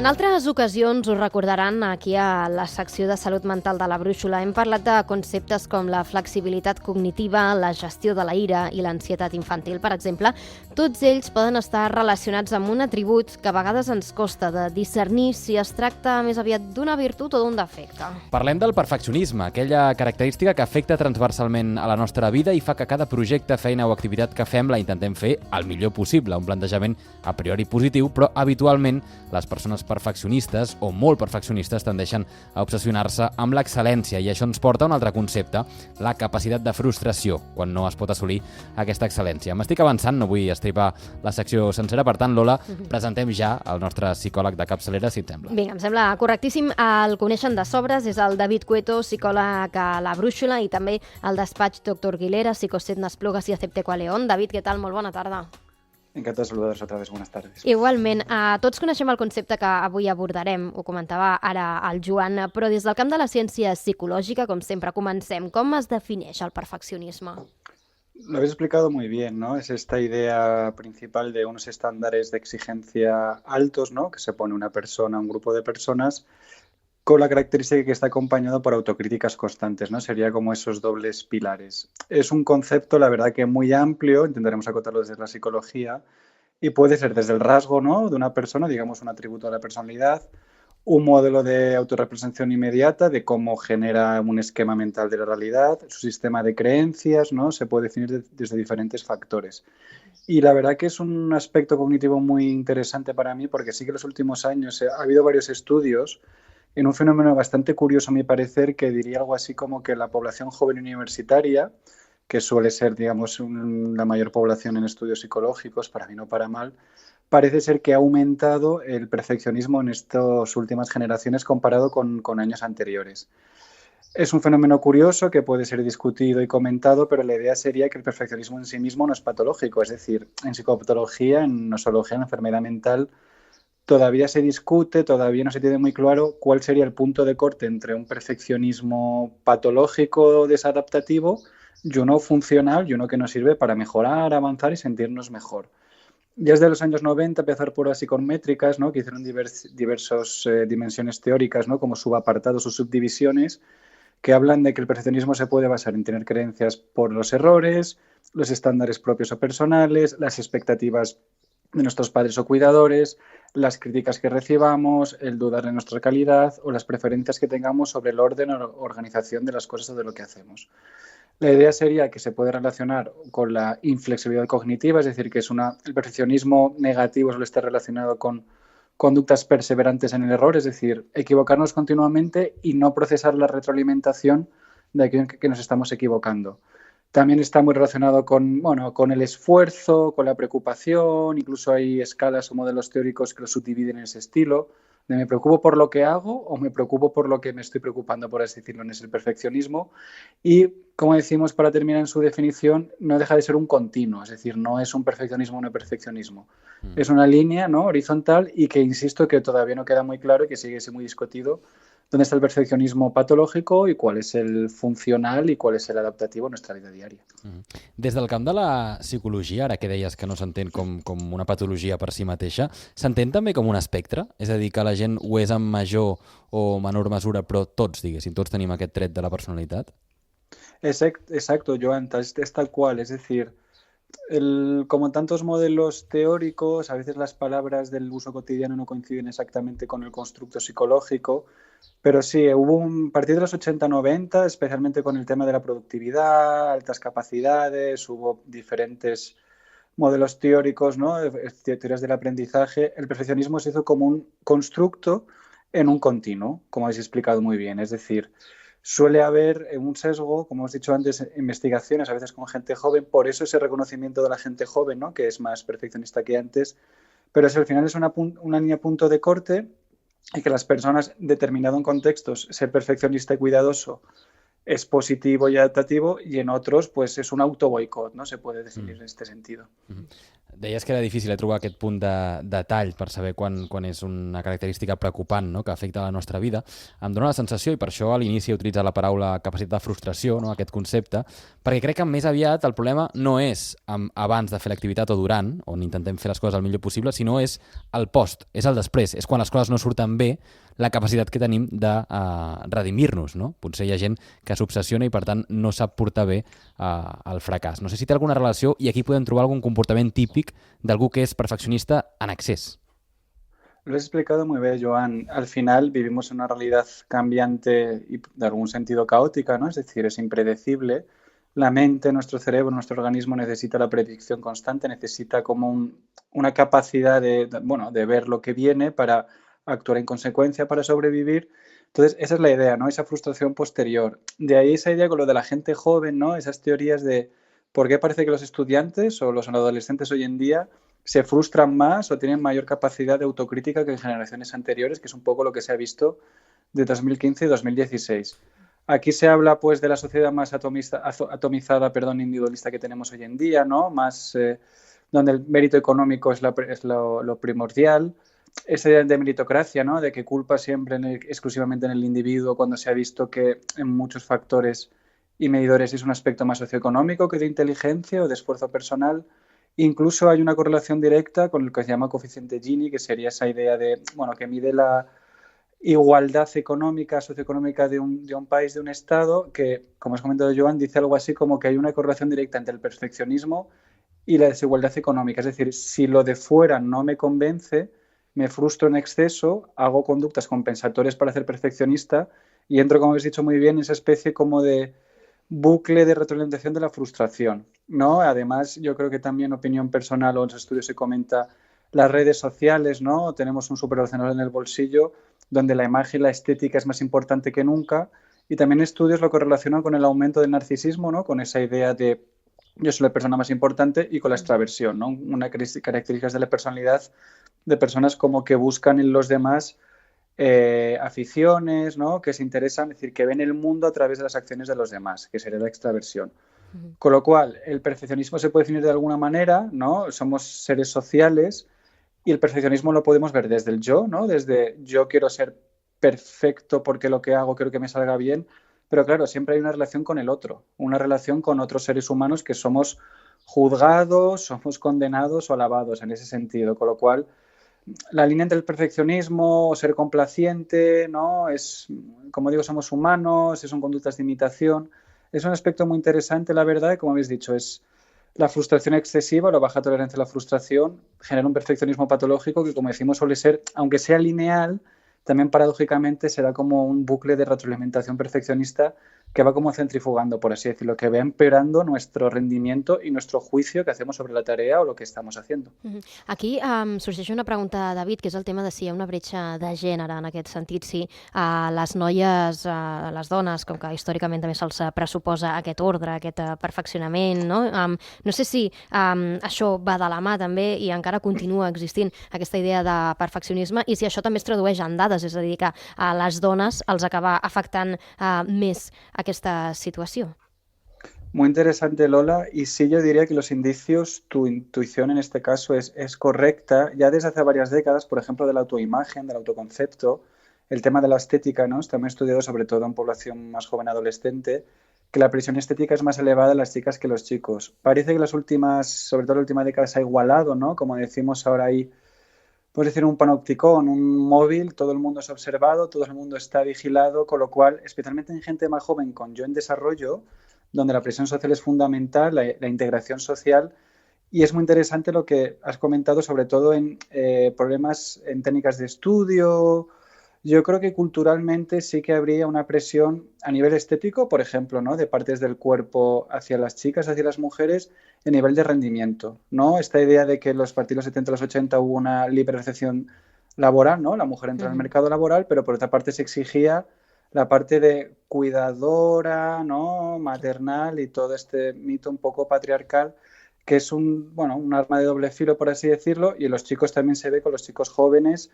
altres ocasions us recordaran aquí a la secció de Salut Mental de la Brúixola. Hem parlat de conceptes com la flexibilitat cognitiva, la gestió de la ira i l'ansietat infantil, per exemple. Tots ells poden estar relacionats amb un atribut que a vegades ens costa de discernir si es tracta més aviat d'una virtut o d'un defecte. Parlem del perfeccionisme, aquella característica que afecta transversalment a la nostra vida i fa que cada projecte, feina o activitat que fem la intentem fer el millor possible. Un plantejament a priori positiu, però habitualment les persones perfeccionistes o molt perfeccionistes tendeixen a obsessionar-se amb l'excel·lència i això ens porta a un altre concepte, la capacitat de frustració, quan no es pot assolir aquesta excel·lència. M'estic avançant, no vull estripar la secció sencera, per tant, Lola, presentem ja el nostre psicòleg de capçalera, si et sembla. Vinga, em sembla correctíssim. El coneixen de sobres, és el David Cueto, psicòleg a la Brúixola, i també el despatx Dr. Guilera, Psicoset N'Esplugas y Acepte León. David, què tal? Molt bona tarda. Encantado de saludaros otra vez. Buenas tardes. Igualment, tots coneixem el concepte que avui abordarem, ho comentava ara el Joan, però des del camp de la ciència psicològica, com sempre, comencem. Com es defineix el perfeccionisme? Lo habéis explicado muy bien, ¿no? Es esta idea principal de unos estándares de exigencia altos, ¿no? Que se pone una persona, un grupo de personas, con la característica que está acompañado por autocríticas constantes, ¿no? Sería como esos dobles pilares. Es un concepto, la verdad, que muy amplio, intentaremos acotarlo desde la psicología, y puede ser desde el rasgo, ¿no? de una persona, digamos un atributo de la personalidad, un modelo de autorrepresentación inmediata de cómo genera un esquema mental de la realidad, su sistema de creencias, ¿no? Se puede definir desde diferentes factores. Y la verdad que es un aspecto cognitivo muy interesante para mí porque sí que en los últimos años ha habido varios estudios en un fenómeno bastante curioso, a mi parecer, que diría algo así como que la población joven universitaria, que suele ser, digamos, la mayor población en estudios psicológicos, para bien o para mal, parece ser que ha aumentado el perfeccionismo en estas últimas generaciones comparado con años anteriores. Es un fenómeno curioso que puede ser discutido y comentado, pero la idea sería que el perfeccionismo en sí mismo no es patológico, es decir, en psicopatología, en nosología, en enfermedad mental, todavía se discute, todavía no se tiene muy claro cuál sería el punto de corte entre un perfeccionismo patológico desadaptativo y uno funcional y uno que nos sirve para mejorar, avanzar y sentirnos mejor. Ya desde los años 90, empezar por las psicométricas, ¿no? Que hicieron diversas dimensiones teóricas, ¿no? Como subapartados o subdivisiones, que hablan de que el perfeccionismo se puede basar en tener creencias por los errores, los estándares propios o personales, las expectativas de nuestros padres o cuidadores, las críticas que recibamos, el dudar de nuestra calidad o las preferencias que tengamos sobre el orden o organización de las cosas o de lo que hacemos. La idea sería que se puede relacionar con la inflexibilidad cognitiva, es decir, que el perfeccionismo negativo suele estar relacionado con conductas perseverantes en el error, es decir, equivocarnos continuamente y no procesar la retroalimentación de aquello en que nos estamos equivocando. También está muy relacionado con el esfuerzo, con la preocupación, incluso hay escalas o modelos teóricos que lo subdividen en ese estilo, de me preocupo por lo que hago o me preocupo por lo que me estoy preocupando, por así decirlo, es el perfeccionismo. Y, como decimos para terminar en su definición, no deja de ser un continuo, es decir, no es un perfeccionismo o no perfeccionismo. Es una línea, ¿no? horizontal y que, insisto, que todavía no queda muy claro y que sigue siendo muy discutido dónde está el perfeccionismo patológico i qual és el funcional i qual és l'adaptatiu a nostra vida diària. Des del camp de la psicologia, ara que deies que no s'entén com una patologia per si mateixa, s'entén també com un espectre? És a dir, que la gent ho és en major o menor mesura, però tots, diguéssim, tots tenim aquest tret de la personalitat? Exacto, Joan, es tal cual, es decir, como en tantos modelos teóricos, a veces las palabras del uso cotidiano no coinciden exactamente con el constructo psicológico, pero sí, hubo a partir de los 80-90, especialmente con el tema de la productividad, altas capacidades, hubo diferentes modelos teóricos, ¿no? Teorías del aprendizaje. El perfeccionismo se hizo como un constructo en un continuo, como habéis explicado muy bien, es decir, suele haber un sesgo, como os he dicho antes, investigaciones a veces con gente joven, por eso ese reconocimiento de la gente joven, ¿no? Que es más perfeccionista que antes, pero si al final es una línea punto de corte y que las personas, determinado en contextos, ser perfeccionista y cuidadoso es positivo y adaptativo y en otros pues es un autoboicot, ¿no? Se puede definir en este sentido. Deies que era difícil trobar aquest punt de tall per saber quan és una característica preocupant, no?, que afecta la nostra vida. Em dóna la sensació, i per això a l'inici he utilitzat la paraula capacitat de frustració, no?, aquest concepte, perquè crec que més aviat el problema no és abans de fer l'activitat o durant, on intentem fer les coses el millor possible, sinó és el post, és el després, és quan les coses no surten bé, la capacitat que tenim de redimir-nos, no? Potser hi ha gent que s'obsessiona i, per tant, no sap portar bé el fracàs. No sé si té alguna relació i aquí podem trobar algun comportament típic d'algú que és perfeccionista en excés. Lo has explicado muy bien, Joan. Al final vivimos en una realidad cambiante y de algún sentido caótica, ¿no? Es decir, es impredecible. La mente, nuestro cerebro, nuestro organismo necesita la predicción constante, necesita como una capacidad de ver lo que viene para actuar en consecuencia, para sobrevivir. Entonces, esa es la idea, ¿no? Esa frustración posterior. De ahí esa idea con lo de la gente joven, ¿no? Esas teorías de por qué parece que los estudiantes o los adolescentes hoy en día se frustran más o tienen mayor capacidad de autocrítica que en generaciones anteriores, que es un poco lo que se ha visto de 2015 y 2016. Aquí se habla pues de la sociedad más atomizada, individualista que tenemos hoy en día, ¿no? Más donde el mérito económico es lo primordial. Esa idea de meritocracia, ¿no? De que culpa siempre exclusivamente en el individuo, cuando se ha visto que en muchos factores y medidores es un aspecto más socioeconómico que de inteligencia o de esfuerzo personal. Incluso hay una correlación directa con lo que se llama coeficiente Gini, que sería esa idea de, que mide la igualdad económica, socioeconómica de un país, de un estado, que, como has comentado Joan, dice algo así como que hay una correlación directa entre el perfeccionismo y la desigualdad económica. Es decir, si lo de fuera no me convence, me frustro en exceso, hago conductas compensatorias para ser perfeccionista y entro, como habéis dicho muy bien, en esa especie como de bucle de retroalimentación de la frustración, ¿no? Además, yo creo que también, opinión personal o en los estudios se comenta, las redes sociales, ¿no? Tenemos un superordenador en el bolsillo donde la imagen y la estética es más importante que nunca, y también estudios lo correlacionan con el aumento del narcisismo, ¿no? Con esa idea de yo soy la persona más importante, y con la extraversión, ¿no? Una característica de la personalidad de personas como que buscan en los demás aficiones, ¿no? Que se interesan, es decir, que ven el mundo a través de las acciones de los demás, que sería la extraversión. Con lo cual, el perfeccionismo se puede definir de alguna manera, ¿no? Somos seres sociales y el perfeccionismo lo podemos ver desde el yo, ¿no? Desde yo quiero ser perfecto porque lo que hago quiero que me salga bien, pero claro, siempre hay una relación con el otro, una relación con otros seres humanos que somos juzgados, somos condenados o alabados en ese sentido, con lo cual la línea entre el perfeccionismo o ser complaciente, ¿no? Es, como digo, somos humanos, son conductas de imitación. Es un aspecto muy interesante, la verdad, y como habéis dicho, es la frustración excesiva, la baja tolerancia a la frustración, genera un perfeccionismo patológico que, como decimos, suele ser, aunque sea lineal, también paradójicamente será como un bucle de retroalimentación perfeccionista que va como centrifugando, por así decirlo, que va empeorando nuestro rendimiento i nuestro juicio que hacemos sobre la tarea o lo que estamos haciendo. Aquí sorgeix una pregunta, David, que és el tema de si hi ha una bretxa de gènere en aquest sentit, si les noies, les dones, com que històricament també se'ls pressuposa aquest ordre, aquest perfeccionament, no? No sé si això va de la mà també i encara continua existint aquesta idea de perfeccionisme i si això també es tradueix en dades, és a dir, que a les dones els acaba afectant més aquesta situació. Muy interesante, Lola, y sí, yo diría que los indicios, tu intuición en este caso es correcta. Ya desde hace varias décadas, por ejemplo, de la autoimagen, del autoconcepto, el tema de la estética, ¿no? Está muy estudiado sobre todo en población más joven adolescente, que la presión estética es más elevada en las chicas que los chicos. Parece que las últimas, sobre todo la última década, se ha igualado, ¿no? Como decimos ahora ahí, puedes decir un panopticón, un móvil, todo el mundo es observado, todo el mundo está vigilado, con lo cual, especialmente en gente más joven con yo en desarrollo, donde la presión social es fundamental, la integración social, y es muy interesante lo que has comentado, sobre todo en problemas en técnicas de estudio. Yo creo que culturalmente sí que habría una presión a nivel estético, por ejemplo, ¿no? De partes del cuerpo hacia las chicas, hacia las mujeres, a nivel de rendimiento, ¿no? Esta idea de que en los partidos 70 y los 80 hubo una liberalización laboral, ¿no? La mujer entró en el mercado laboral, pero por otra parte se exigía la parte de cuidadora, ¿no? Maternal y todo este mito un poco patriarcal, que es un arma de doble filo, por así decirlo, y en los chicos también se ve con los chicos jóvenes,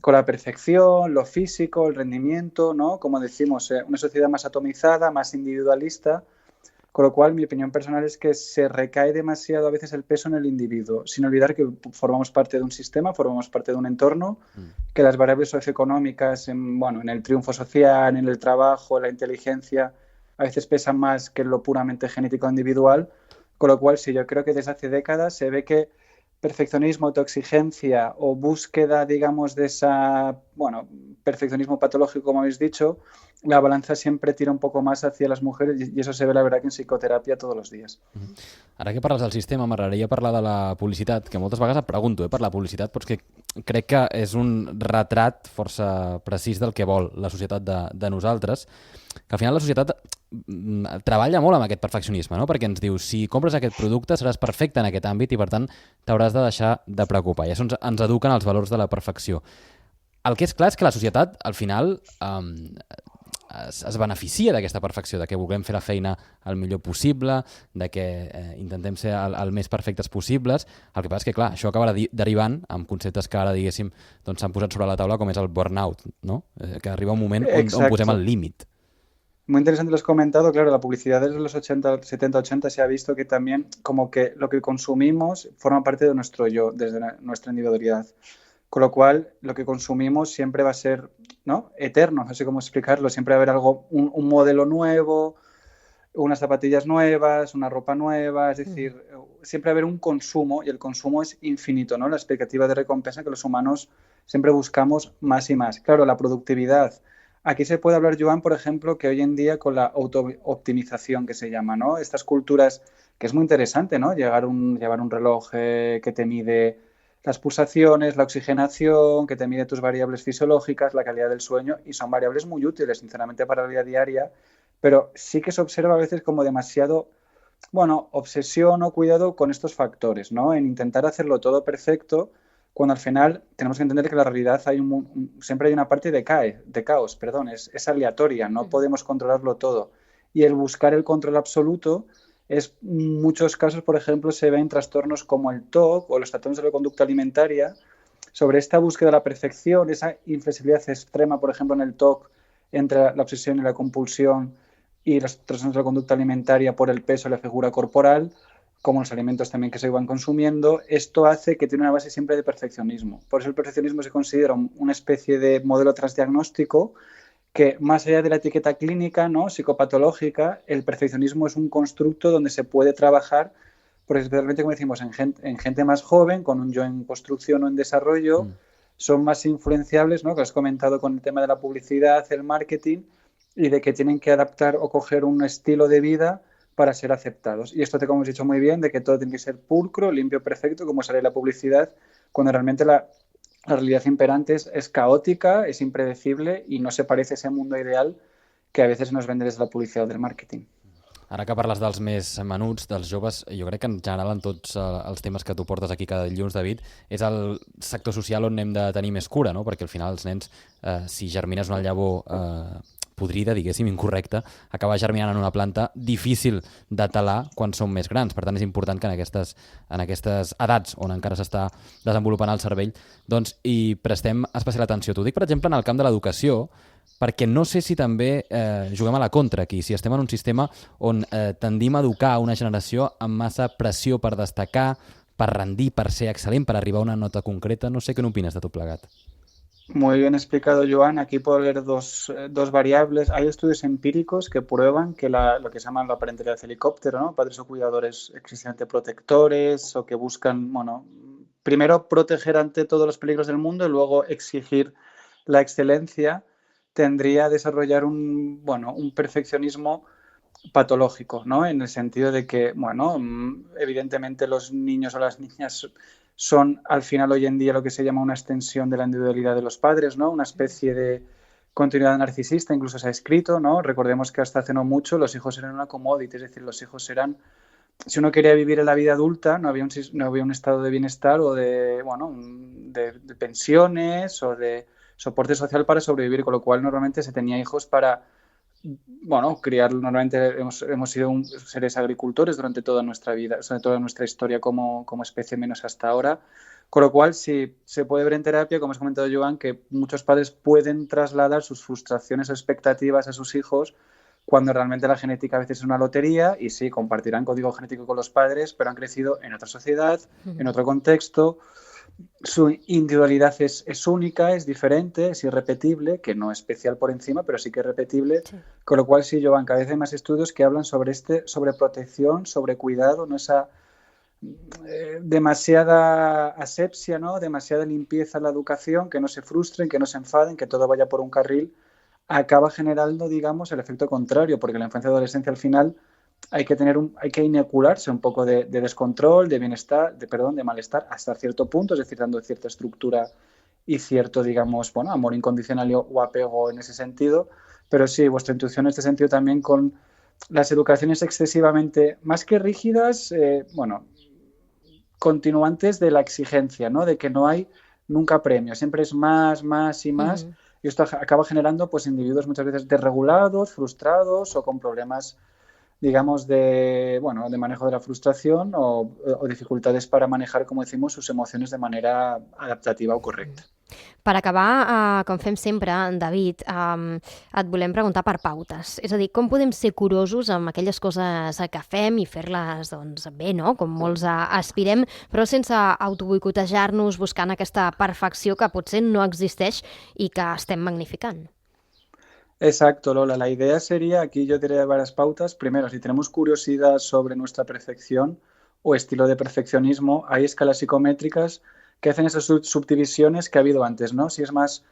con la perfección, lo físico, el rendimiento, ¿no? Como decimos, una sociedad más atomizada, más individualista, Con lo cual, mi opinión personal es que se recae demasiado a veces el peso en el individuo, sin olvidar que formamos parte de un sistema, formamos parte de un entorno, que las variables socioeconómicas, en el triunfo social, en el trabajo, en la inteligencia, a veces pesan más que lo puramente genético individual. Con lo cual, sí, yo creo que desde hace décadas se ve que perfeccionismo, autoexigencia o búsqueda, digamos, de esa, perfeccionismo patológico, como habéis dicho, la balanza siempre tira un poco más hacia las mujeres i això se ve, la veritat, que en psicoteràpia tots els dies. Ara que parles del sistema, m'agradaria parlar de la publicitat, que moltes vegades et pregunto per la publicitat, però és que crec que és un retrat força precís del que vol la societat de nosaltres, que al final la societat treballa molt amb aquest perfeccionisme, no? Perquè ens diu, si compres aquest producte seràs perfecte en aquest àmbit i per tant t'hauràs de deixar de preocupar. I això ens eduquen els valors de la perfecció. El que és clar és que la societat al final es beneficia d'aquesta perfecció, de que vulguem fer la feina el millor possible, de que intentem ser el més perfectes possibles. El que passa és que, clar, això acaba derivant amb conceptes que ara, diguéssim, doncs s'han posat sobre la taula, com és el burnout, ¿no? Que arriba un moment on posem el límit. Muy interesante lo has comentado, claro, la publicidad desde los 80, 70, 80 se ha visto que también como que lo que consumimos forma parte de nuestro yo, desde nuestra individualidad. Con lo cual, lo que consumimos siempre va a ser, ¿no?, eterno, no sé cómo explicarlo, siempre va a haber algo, un modelo nuevo, unas zapatillas nuevas, una ropa nueva, es decir, siempre va a haber un consumo y el consumo es infinito, ¿no? La expectativa de recompensa que los humanos siempre buscamos más y más. Claro, la productividad. Aquí se puede hablar, Joan, por ejemplo, que hoy en día con la auto-optimización que se llama, ¿no? Estas culturas, que es muy interesante, ¿no? Llevar un reloj que te mide las pulsaciones, la oxigenación, que te mide tus variables fisiológicas, la calidad del sueño, y son variables muy útiles, sinceramente, para la vida diaria, pero sí que se observa a veces como demasiado, obsesión o cuidado con estos factores, ¿no? En intentar hacerlo todo perfecto, cuando al final tenemos que entender que la realidad siempre hay una parte de caos, es aleatoria, no podemos controlarlo todo. Y el buscar el control absoluto es, en muchos casos, por ejemplo, se ven trastornos como el TOC o los trastornos de la conducta alimentaria, sobre esta búsqueda de la perfección, esa inflexibilidad extrema, por ejemplo, en el TOC, entre la obsesión y la compulsión y los trastornos de la conducta alimentaria por el peso y la figura corporal, como los alimentos también que se iban consumiendo. Esto hace que tiene una base siempre de perfeccionismo. Por eso el perfeccionismo se considera una especie de modelo transdiagnóstico que, más allá de la etiqueta clínica, ¿no?, psicopatológica, el perfeccionismo es un constructo donde se puede trabajar, porque especialmente, como decimos, en gente más joven, con un yo en construcción o en desarrollo, son más influenciables, ¿no?, que has comentado con el tema de la publicidad, el marketing, y de que tienen que adaptar o coger un estilo de vida para ser aceptados. Y esto, como hemos dicho muy bien, de que todo tiene que ser pulcro, limpio, perfecto, como sale la publicidad, cuando realmente la realidad imperante es caótica, es impredecible y no se parece a ese mundo ideal que a veces nos vende desde la publicidad o del marketing. Ara que parles dels més menuts, dels joves, jo crec que en general en tots els temes que tu portes aquí cada dilluns, David, és el sector social on hem de tenir més cura, no? Perquè al final els nens, si germines una llavor podrida, diguéssim, incorrecta, acaba germinant en una planta difícil de talar quan són més grans. Per tant, és important que en aquestes edats on encara s'està desenvolupant el cervell, doncs hi prestem especial atenció. T'ho dic, per exemple, en el camp de l'educació, perquè no sé si també juguem a la contra aquí, si estem en un sistema on tendim a educar una generació amb massa pressió per destacar, per rendir, per ser excel·lent, per arribar a una nota concreta. No sé què n'opines de tot plegat. Muy bien explicado, Joan. Aquí puedo leer dos variables. Hay estudios empíricos que prueban que lo que se llama la parentalidad helicóptero, ¿no?, padres o cuidadores excesivamente protectores o que buscan, primero proteger ante todos los peligros del mundo y luego exigir la excelencia, tendría a desarrollar un perfeccionismo patológico, ¿no? En el sentido de que, evidentemente los niños o las niñas son al final hoy en día lo que se llama una extensión de la individualidad de los padres, ¿no? Una especie de continuidad narcisista, incluso se ha escrito, ¿no? Recordemos que hasta hace no mucho los hijos eran una commodity, es decir, los hijos eran, si uno quería vivir en la vida adulta, no había un estado de bienestar o de pensiones o de soporte social para sobrevivir, con lo cual normalmente se tenía hijos para criar. Normalmente hemos sido seres agricultores durante toda nuestra vida, sobre toda nuestra historia como especie, menos hasta ahora. Con lo cual, sí, se puede ver en terapia, como has comentado, Joan, que muchos padres pueden trasladar sus frustraciones o expectativas a sus hijos cuando realmente la genética a veces es una lotería y sí, compartirán código genético con los padres, pero han crecido en otra sociedad, en otro contexto. Su individualidad es única, es diferente, es irrepetible, que no es especial por encima, pero sí que es repetible. Sí. Con lo cual, sí, Joan, cada vez hay más estudios que hablan sobre protección, sobre cuidado, no esa demasiada asepsia, ¿no? Demasiada limpieza en la educación, que no se frustren, que no se enfaden, que todo vaya por un carril, acaba generando, digamos, el efecto contrario, porque la infancia y adolescencia al final hay que inocularse un poco de descontrol, de bienestar, de malestar hasta cierto punto, es decir, dando cierta estructura y cierto, digamos, bueno, amor incondicional o apego en ese sentido. Pero sí, vuestra intuición en este sentido también con las educaciones excesivamente, más que rígidas, continuantes de la exigencia, ¿no? De que no hay nunca premio, siempre es más y más. Y esto acaba generando pues individuos muchas veces desregulados, frustrados o con problemas, digamos, de manejo de la frustración o dificultades para manejar, como decimos, sus emociones de manera adaptativa o correcta. Per acabar, com fem sempre, David, et volem preguntar per pautes. És a dir, com podem ser curosos amb aquelles coses que fem i fer-les doncs, bé, no? Com molts aspirem, però sense autoboicotejar-nos buscant aquesta perfecció que potser no existeix i que estem magnificant. Exacto, Lola. La idea sería, aquí yo diré varias pautas. Primero, si tenemos curiosidad sobre nuestra perfección o estilo de perfeccionismo, hay escalas psicométricas que hacen esas subdivisiones que ha habido antes, ¿no? Si es más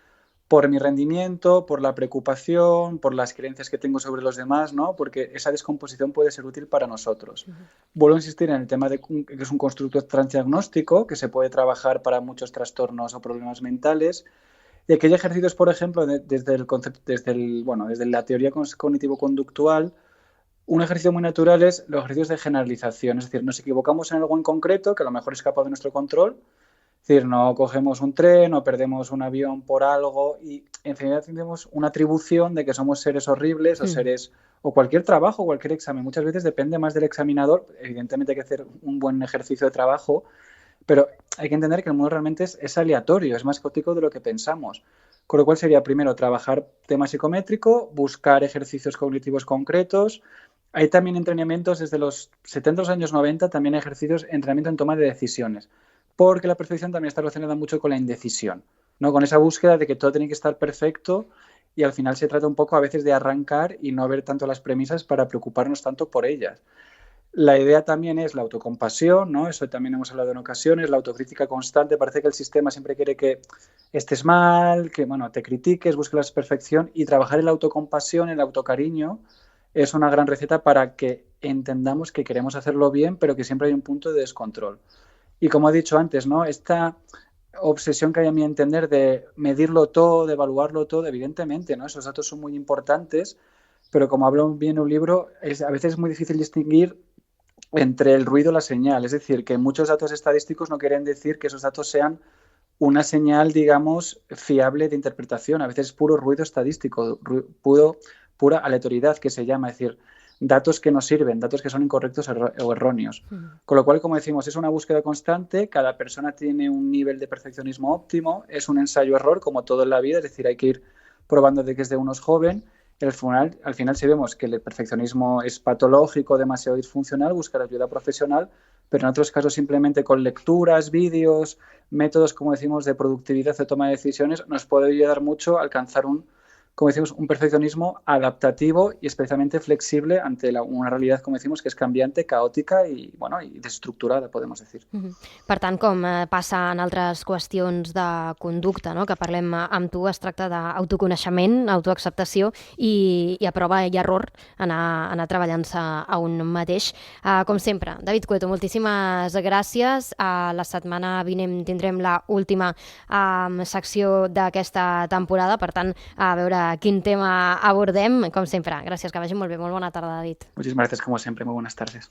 por mi rendimiento, por la preocupación, por las creencias que tengo sobre los demás, ¿no? Porque esa descomposición puede ser útil para nosotros. Vuelvo a insistir en el tema de que es un constructo transdiagnóstico que se puede trabajar para muchos trastornos o problemas mentales. Y aquí hay ejercicios, por ejemplo, desde la teoría cognitivo-conductual, un ejercicio muy natural es los ejercicios de generalización. Es decir, nos equivocamos en algo en concreto que a lo mejor escapa de nuestro control. Es decir, no cogemos un tren o perdemos un avión por algo y en realidad tenemos una atribución de que somos seres horribles o seres, o cualquier trabajo, cualquier examen. Muchas veces depende más del examinador. Evidentemente hay que hacer un buen ejercicio de trabajo, pero hay que entender que el mundo realmente es aleatorio, es más caótico de lo que pensamos. Con lo cual sería primero trabajar tema psicométrico, buscar ejercicios cognitivos concretos. Hay también entrenamientos desde los 70 a los años 90, también ejercicios, entrenamiento en toma de decisiones, porque la perfección también está relacionada mucho con la indecisión, ¿no? Con esa búsqueda de que todo tiene que estar perfecto y al final se trata un poco a veces de arrancar y no ver tanto las premisas para preocuparnos tanto por ellas. La idea también es la autocompasión, ¿no? Eso también hemos hablado en ocasiones, la autocrítica constante. Parece que el sistema siempre quiere que estés mal, que te critiques, busques la perfección, y trabajar en la autocompasión, el autocariño, es una gran receta para que entendamos que queremos hacerlo bien, pero que siempre hay un punto de descontrol. Y como he dicho antes, ¿no? Esta obsesión que hay a mi entender de medirlo todo, de evaluarlo todo, evidentemente, ¿no? Esos datos son muy importantes, pero como hablo bien en un libro, a veces es muy difícil distinguir entre el ruido y la señal. Es decir, que muchos datos estadísticos no quieren decir que esos datos sean una señal, digamos, fiable de interpretación. A veces es puro ruido estadístico, pura aleatoriedad que se llama, es decir, datos que no sirven, datos que son incorrectos o erróneos. Con lo cual, como decimos, es una búsqueda constante, cada persona tiene un nivel de perfeccionismo óptimo, es un ensayo-error como todo en la vida, es decir, hay que ir probando de que desde uno es joven. Al final, si vemos que el perfeccionismo es patológico, demasiado disfuncional, buscar ayuda profesional, pero en otros casos simplemente con lecturas, vídeos, métodos, como decimos, de productividad, de toma de decisiones, nos puede ayudar mucho a alcanzar un perfeccionismo adaptativo y especialmente flexible ante una realidad, como decimos, que és cambiante, caòtica i desestructurada, podem dir. Per tant, com passa en altres qüestions de conducta, no? Que parlem amb tu, es tracta d'autoconeixement, autoacceptació i a prova i error anar treballant-se a un mateix. Com sempre, David Cueto, moltíssimes gràcies. La setmana vinent tindrem l'última secció d'aquesta temporada, per tant, a veure quin tema abordem. Com sempre, gràcies, que vagi molt bé. Molt bona tarda, David. Muchísimas gracias, como siempre. Muy buenas tardes.